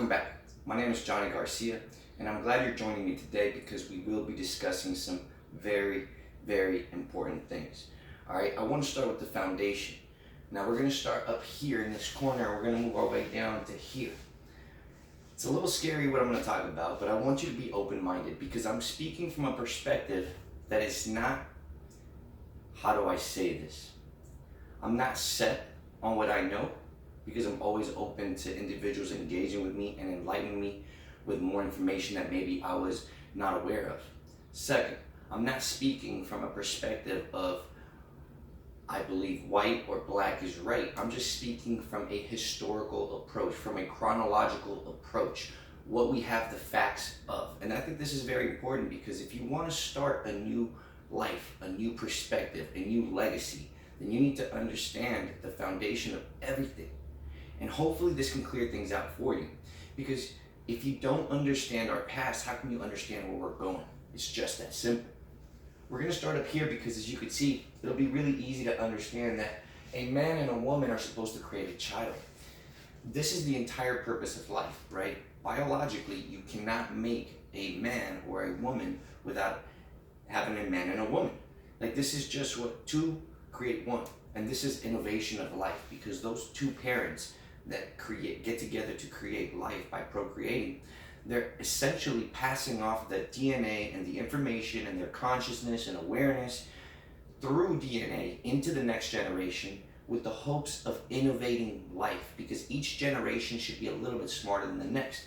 Welcome back. My name is Johnny Garcia, and I'm glad you're joining me today because we will be discussing some very, very important things. All right, I want to start with the foundation. Now, we're going to start up here in this corner, and we're going to move our way down to here. It's a little scary what I'm going to talk about, but I want you to be open-minded because I'm speaking from a perspective that is not, how do I say this? I'm not set on what I know, because I'm always open to individuals engaging with me and enlightening me with more information that maybe I was not aware of. Second, I'm not speaking from a perspective of I believe white or black is right. I'm just speaking from a historical approach, from a chronological approach, what we have the facts of. And I think this is very important because if you want to start a new life, a new perspective, a new legacy, then you need to understand the foundation of everything. And hopefully this can clear things out for you. Because if you don't understand our past, how can you understand where we're going? It's just that simple. We're going to start up here because, as you can see, it'll be really easy to understand that a man and a woman are supposed to create a child. This is the entire purpose of life, right? Biologically, you cannot make a man or a woman without having a man and a woman. Like, this is just what two create one. And this is innovation of life, because those two parents that get together to create life by procreating, they're essentially passing off the DNA and the information and their consciousness and awareness through DNA into the next generation with the hopes of innovating life, because each generation should be a little bit smarter than the next.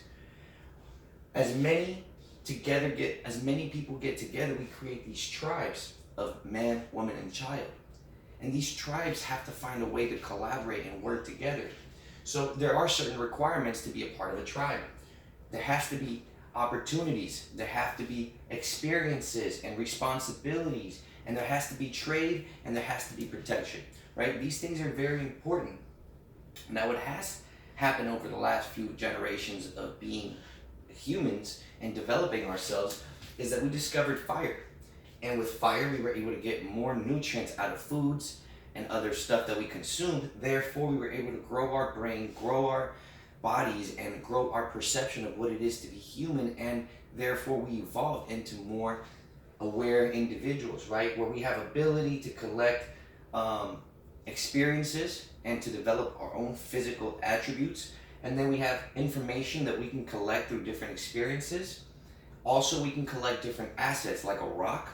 As many people get together, we create these tribes of man, woman, and child. And these tribes have to find a way to collaborate and work together. So there are certain requirements to be a part of a tribe. There has to be opportunities, there have to be experiences and responsibilities, and there has to be trade, and there has to be protection, right? These things are very important. Now, what has happened over the last few generations of being humans and developing ourselves is that we discovered fire. And with fire, we were able to get more nutrients out of foods and other stuff that we consumed. Therefore, we were able to grow our brain, grow our bodies, and grow our perception of what it is to be human. And therefore, we evolved into more aware individuals, right? Where we have ability to collect experiences and to develop our own physical attributes. And then we have information that we can collect through different experiences. Also, we can collect different assets like a rock,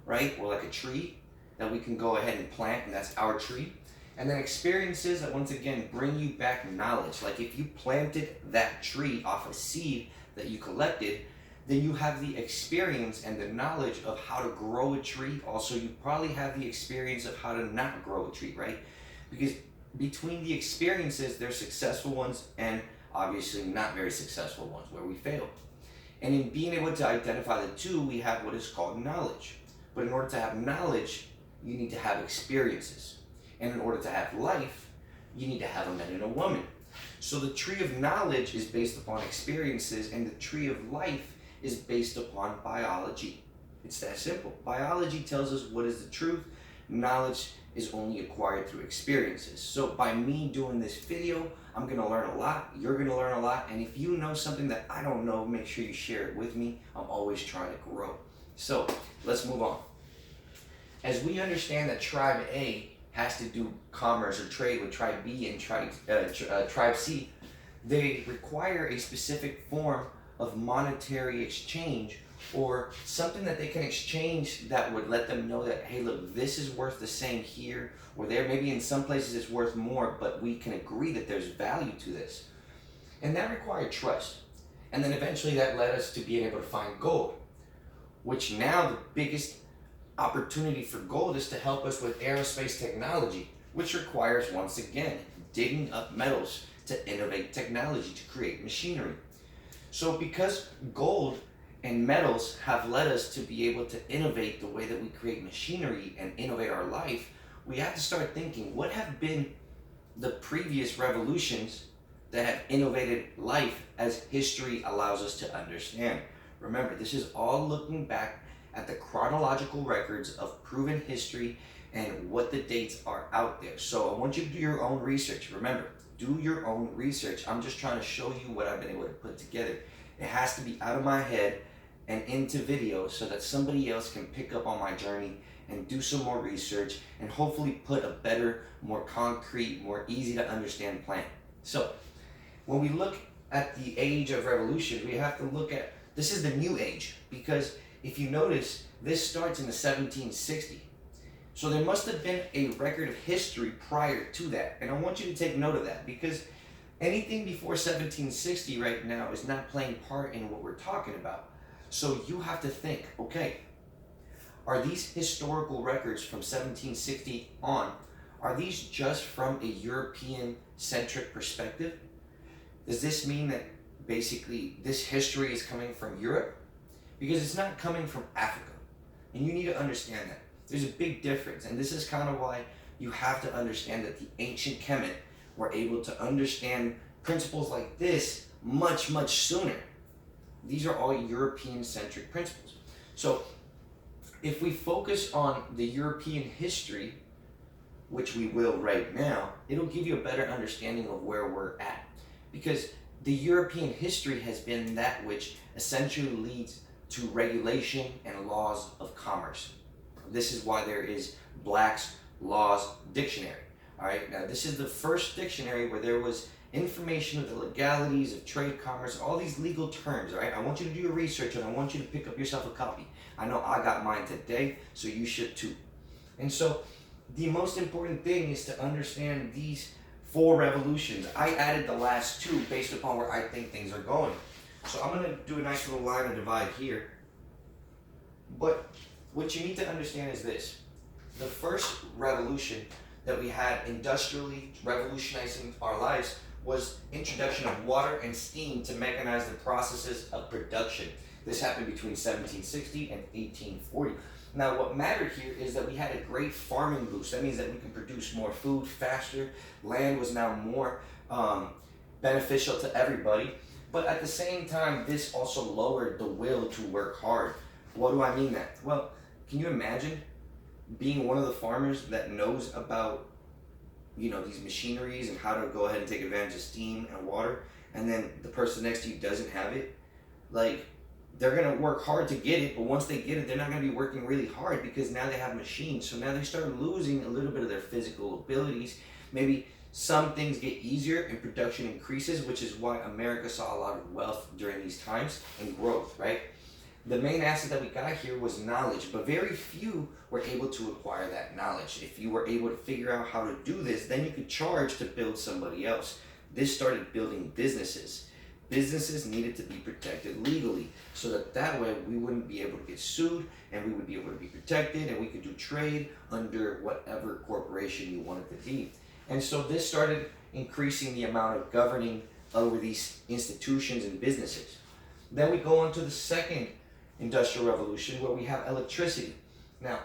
right? Or like a tree that we can go ahead and plant, and that's our tree. And then experiences that, once again, bring you back knowledge. Like if you planted that tree off a seed that you collected, then you have the experience and the knowledge of how to grow a tree. Also, you probably have the experience of how to not grow a tree, right? Because between the experiences, there's successful ones and obviously not very successful ones where we fail. And in being able to identify the two, we have what is called knowledge. But in order to have knowledge, you need to have experiences. And in order to have life, you need to have a man and a woman. So the tree of knowledge is based upon experiences, and the tree of life is based upon biology. It's that simple. Biology tells us what is the truth. Knowledge is only acquired through experiences. So by me doing this video, I'm going to learn a lot. You're going to learn a lot. And if you know something that I don't know, make sure you share it with me. I'm always trying to grow. So let's move on. As we understand that Tribe A has to do commerce or trade with Tribe B and Tribe C, they require a specific form of monetary exchange, or something that they can exchange that would let them know that, hey, look, this is worth the same here or there. Maybe in some places it's worth more, but we can agree that there's value to this. And that required trust. And then eventually that led us to being able to find gold, which now the biggest opportunity for gold is to help us with aerospace technology, which requires, once again, digging up metals to innovate technology to create machinery. So because gold and metals have led us to be able to innovate the way that we create machinery and innovate our life, we have to start thinking, what have been the previous revolutions that have innovated life as history allows us to understand? Remember, this is all looking back at the chronological records of proven history and what the dates are out there. So I want you to do your own research. Remember, do your own research. I'm just trying to show you what I've been able to put together. It has to be out of my head and into video so that somebody else can pick up on my journey and do some more research and hopefully put a better, more concrete, more easy to understand plan. So when we look at the age of revolution, we have to look at, this is the new age, because if you notice, this starts in the 1760s. So there must have been a record of history prior to that. And I want you to take note of that, because anything before 1760 right now is not playing part in what we're talking about. So you have to think, okay, are these historical records from 1760 on, are these just from a European-centric perspective? Does this mean that basically this history is coming from Europe? Because it's not coming from Africa. And you need to understand that. There's a big difference. And this is kind of why you have to understand that the ancient Kemet were able to understand principles like this much, much sooner. These are all European-centric principles. So if we focus on the European history, which we will right now, it'll give you a better understanding of where we're at. Because the European history has been that which essentially leads to regulation and laws of commerce. This is why there is Black's Laws Dictionary. All right, now this is the first dictionary where there was information of the legalities of trade, commerce, all these legal terms. All right, I want you to do your research and I want you to pick up yourself a copy. I know I got mine today, so you should too. And so the most important thing is to understand these 4 revolutions. I added the last 2 based upon where I think things are going. So I'm going to do a nice little line of divide here. But what you need to understand is this. The first revolution that we had industrially revolutionizing our lives was introduction of water and steam to mechanize the processes of production. This happened between 1760 and 1840. Now what mattered here is that we had a great farming boost. That means that we can produce more food faster. Land was now more beneficial to everybody. But at the same time, this also lowered the will to work hard. What do I mean that? Well, can you imagine being one of the farmers that knows about, you know, these machineries and how to go ahead and take advantage of steam and water, and then the person next to you doesn't have it? Like, they're going to work hard to get it, but once they get it, they're not going to be working really hard because now they have machines. So now they start losing a little bit of their physical abilities. Maybe some things get easier and production increases, which is why America saw a lot of wealth during these times and growth, right? The main asset that we got here was knowledge, but very few were able to acquire that knowledge. If you were able to figure out how to do this, then you could charge to build somebody else. This started building businesses. Businesses needed to be protected legally so that way we wouldn't be able to get sued and we would be able to be protected and we could do trade under whatever corporation you wanted to be. And so this started increasing the amount of governing over these institutions and businesses. Then we go on to the second industrial revolution where we have electricity. Now,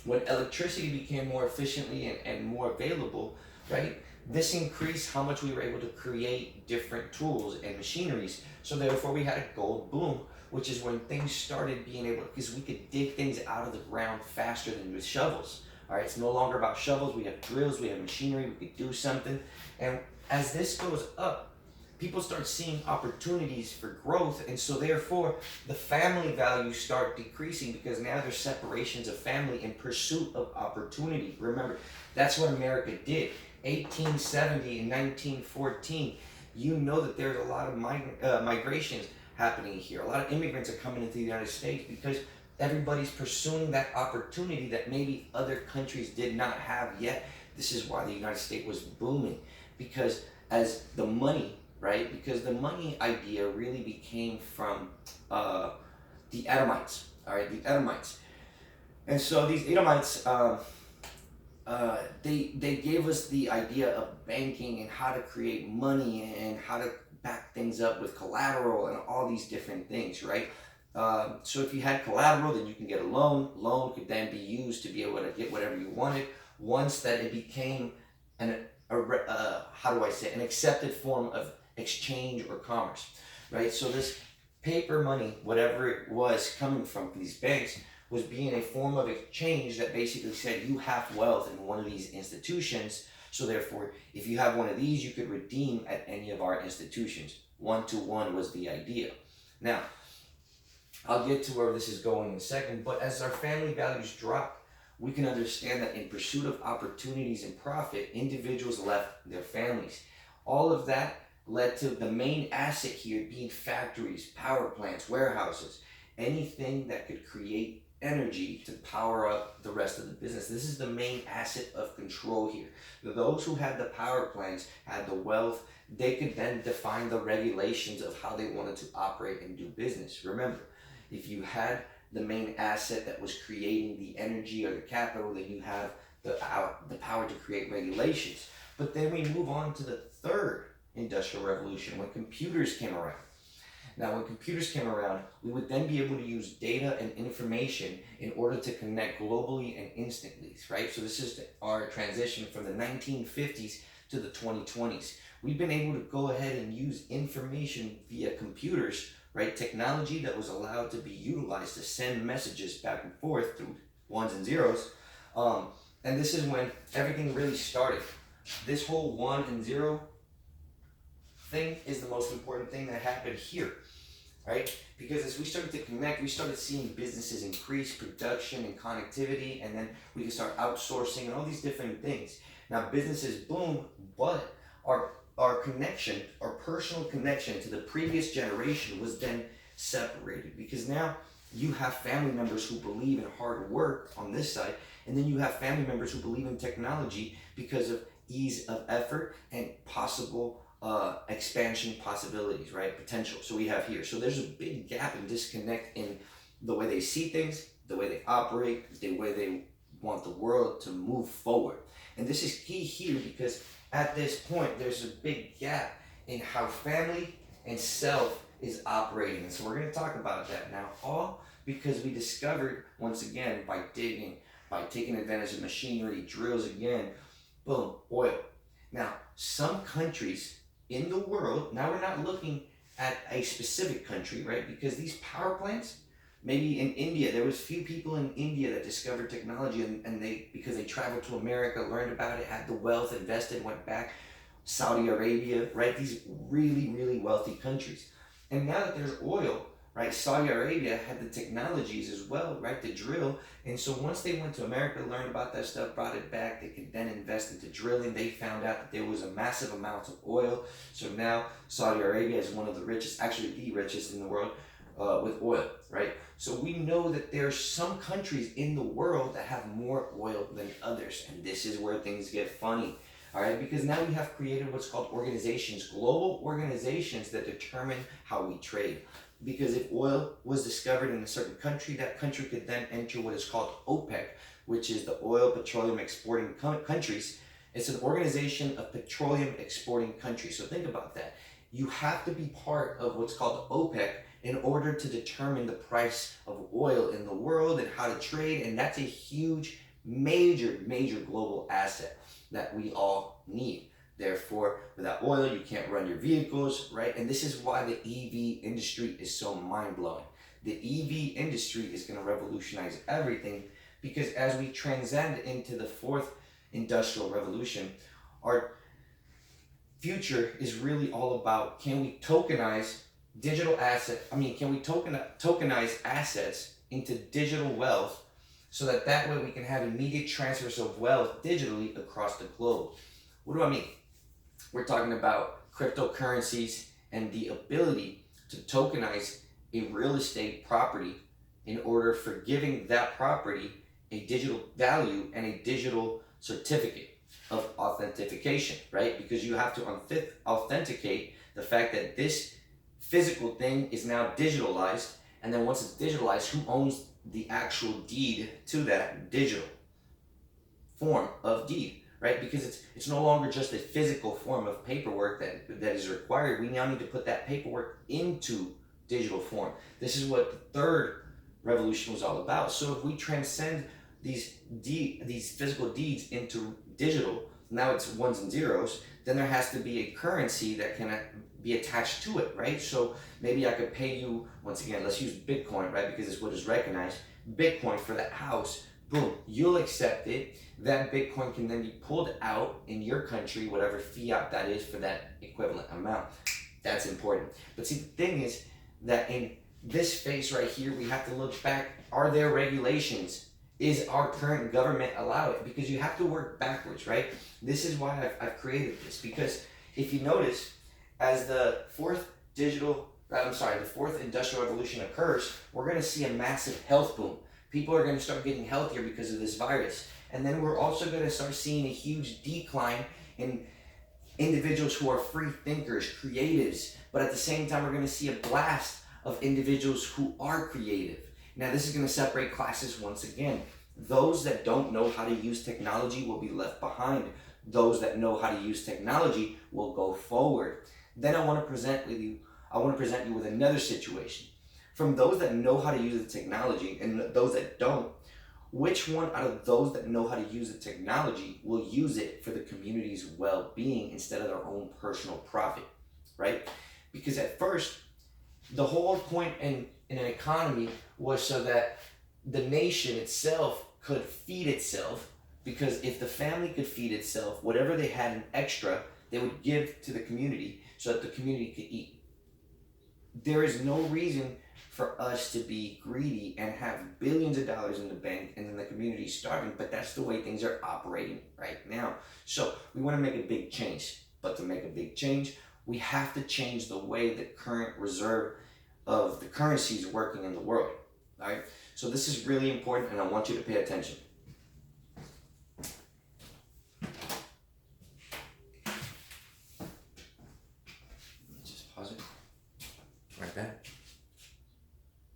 when electricity became more efficiently and more available, right, this increased how much we were able to create different tools and machineries. So therefore we had a gold boom, which is when things started being able, because we could dig things out of the ground faster than with shovels. All right, it's no longer about shovels. We have drills, we have machinery, we could do something. And as this goes up, people start seeing opportunities for growth, and so therefore the family values start decreasing because now there's separations of family in pursuit of opportunity. Remember, that's what America did. 1870 and 1914, you know that there's a lot of migrations happening here. A lot of immigrants are coming into the United States because everybody's pursuing that opportunity that maybe other countries did not have yet. This is why the United States was booming, because as the money, right? Because the money idea really became from the Edomites, all right? The Edomites. And so these Edomites, they gave us the idea of banking and how to create money and how to back things up with collateral and all these different things, right? So if you had collateral, then you can get a loan. Loan could then be used to be able to get whatever you wanted. Once that it became an accepted form of exchange or commerce, right? So this paper money, whatever it was coming from these banks, was being a form of exchange that basically said you have wealth in one of these institutions, So therefore, if you have one of these, you could redeem at any of our institutions. 1-to-1 was the idea. Now, I'll get to where this is going in a second, but as our family values drop, we can understand that in pursuit of opportunities and profit, individuals left their families. All of that led to the main asset here being factories, power plants, warehouses, anything that could create energy to power up the rest of the business. This is the main asset of control here. Those who had the power plants had the wealth. They could then define the regulations of how they wanted to operate and do business. Remember, if you had the main asset that was creating the energy or the capital, then you have the power to create regulations. But then we move on to the third industrial revolution, when computers came around. Now, when computers came around, we would then be able to use data and information in order to connect globally and instantly, right? So this is our transition from the 1950s to the 2020s. We've been able to go ahead and use information via computers, right? Technology that was allowed to be utilized to send messages back and forth through ones and zeros. And this is when everything really started. This whole 1 and 0 thing is the most important thing that happened here, right? Because as we started to connect, we started seeing businesses increase production and connectivity, and then we can start outsourcing and all these different things. Now businesses boom, but our connection, our personal connection to the previous generation was then separated, because now you have family members who believe in hard work on this side, and then you have family members who believe in technology because of ease of effort and possible expansion possibilities, right? Potential. So we have here. So there's a big gap and disconnect in the way they see things, the way they operate, the way they want the world to move forward. And this is key here, because at this point, there's a big gap in how family and self is operating. And so we're going to talk about that now, all because we discovered, once again, by digging, by taking advantage of machinery, drills again, boom, oil. Now, some countries in the world, now we're not looking at a specific country, right? Because these power plants, maybe in India, there was few people in India that discovered technology, and they, because they traveled to America, learned about it, had the wealth, invested, went back. Saudi Arabia, right? These really, really wealthy countries. And now that there's oil, right? Saudi Arabia had the technologies as well, right? To drill. And so once they went to America, learned about that stuff, brought it back, they could then invest into drilling. They found out that there was a massive amount of oil. So now Saudi Arabia is one of the richest, actually the richest in the world with oil, right? So we know that there's some countries in the world that have more oil than others. And this is where things get funny. All right, because now we have created what's called organizations, global organizations that determine how we trade. Because if oil was discovered in a certain country, that country could then enter what is called OPEC, which is the oil petroleum exporting countries. It's an organization of petroleum exporting countries. So think about that. You have to be part of what's called OPEC in order to determine the price of oil in the world and how to trade. And that's a huge, major global asset that we all need. Therefore, without oil, you can't run your vehicles, right? And this is why the EV industry is so mind-blowing. The EV industry is going to revolutionize everything, because as we transcend into the fourth industrial revolution, our future is really all about, can we tokenize tokenize assets into digital wealth, so that way we can have immediate transfers of wealth digitally across the globe. What do I mean? We're talking about cryptocurrencies and the ability to tokenize a real estate property in order for giving that property a digital value and a digital certificate of authentication, right? Because you have to authenticate the fact that this physical thing is now digitalized, and then once it's digitalized, who owns the actual deed to that digital form of deed, right? Because it's no longer just a physical form of paperwork that is required. We now need to put that paperwork into digital form. This is what the third revolution was all about. So if we transcend these physical deeds into digital, now it's ones and zeros, then there has to be a currency that can be attached to it, right? So maybe I could pay you, once again, let's use Bitcoin, right? Because it's what is recognized. Bitcoin for that house, boom, you'll accept it. That Bitcoin can then be pulled out in your country, whatever fiat that is for that equivalent amount. That's important. But see, the thing is that in this phase right here, we have to look back. Are there regulations? Is our current government allow it? Because you have to work backwards, right? This is why I've created this. Because if you notice, as the fourth industrial revolution occurs, we're going to see a massive health boom. People are going to start getting healthier because of this virus. And then we're also going to start seeing a huge decline in individuals who are free thinkers, creatives. But at the same time, we're going to see a blast of individuals who are creative. Now, this is going to separate classes once again. Those that don't know how to use technology will be left behind. Those that know how to use technology will go forward. Then I want to present you with another situation. From those that know how to use the technology and those that don't, which one out of those that know how to use the technology will use it for the community's well-being instead of their own personal profit, right? Because at first, the whole point in an economy was so that the nation itself could feed itself, because if the family could feed itself, whatever they had in extra, they would give to the community so that the community could eat. There is no reason for us to be greedy and have billions of dollars in the bank and then the community is starving, but that's the way things are operating right now. So we want to make a big change, but to make a big change, we have to change the way the current reserve of the currency is working in the world. All right. So this is really important, and I want you to pay attention.